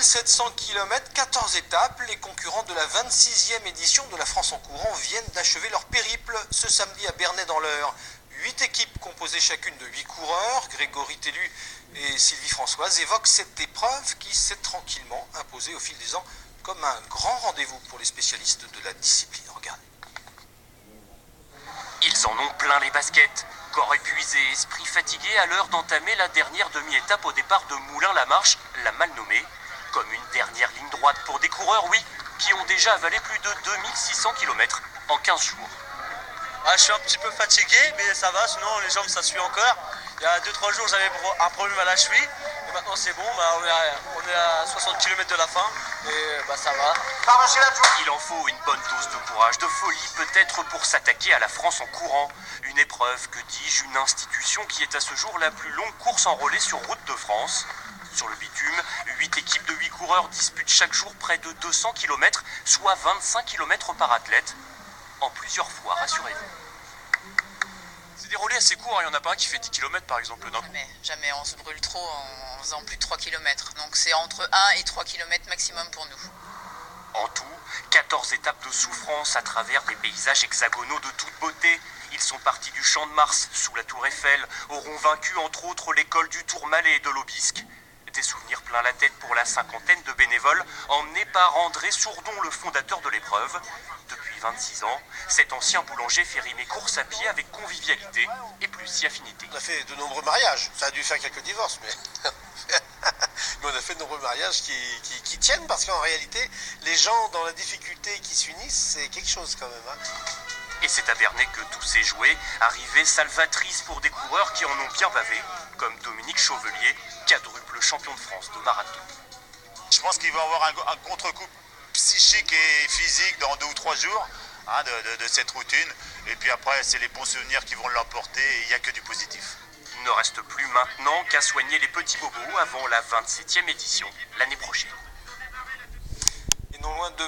1700 km, 14 étapes, les concurrents de la 26e édition de la France en courant viennent d'achever leur périple ce samedi à Bernay dans l'Eure. 8 équipes composées chacune de 8 coureurs. Grégory Tellu et Sylvie Françoise évoquent cette épreuve qui s'est tranquillement imposée au fil des ans comme un grand rendez-vous pour les spécialistes de la discipline. Regardez. Ils en ont plein les baskets. Corps épuisé, esprit fatigué à l'heure d'entamer la dernière demi-étape au départ de Moulins-la-Marche, la mal nommée. Comme une dernière ligne droite pour des coureurs, oui, qui ont déjà avalé plus de 2600 km en 15 jours. Je suis un petit peu fatigué, mais ça va, sinon les jambes ça suit encore. Il y a 2-3 jours j'avais un problème à la cheville, et maintenant c'est bon, on est à 60 km de la fin, et ça va. Il en faut une bonne dose de courage, de folie peut-être pour s'attaquer à la France en courant. Une épreuve, que dis-je, une institution qui est à ce jour la plus longue course enrôlée sur route de France. Sur le bitume, 8 équipes de 8 coureurs disputent chaque jour près de 200 km, soit 25 km par athlète. En plusieurs fois, rassurez-vous. C'est déroulé assez court, il y en a pas un qui fait 10 km par exemple. Jamais, on se brûle trop en faisant plus de 3 km. Donc c'est entre 1 et 3 km maximum pour nous. En tout, 14 étapes de souffrance à travers des paysages hexagonaux de toute beauté. Ils sont partis du Champ de Mars, sous la Tour Eiffel, auront vaincu entre autres l'école du Tourmalet et de l'Aubisque. Des souvenirs plein la tête pour la cinquantaine de bénévoles emmenés par André Sourdon, le fondateur de l'épreuve. Depuis 26 ans, cet ancien boulanger fait rimer course à pied avec convivialité et plus si affinité. On a fait de nombreux mariages, ça a dû faire quelques divorces, mais on a fait de nombreux mariages qui tiennent parce qu'en réalité, les gens dans la difficulté qui s'unissent, c'est quelque chose quand même. Et c'est à Bernay que tout s'est joué, arrivée salvatrice pour des coureurs qui en ont bien bavé, comme Dominique Chauvelier, quadruple champion de France de marathon. Je pense qu'il va y avoir un contre-coup psychique et physique dans 2 ou 3 jours de cette routine. Et puis après, c'est les bons souvenirs qui vont l'emporter et il n'y a que du positif. Il ne reste plus maintenant qu'à soigner les petits bobos avant la 27e édition l'année prochaine. Et non loin de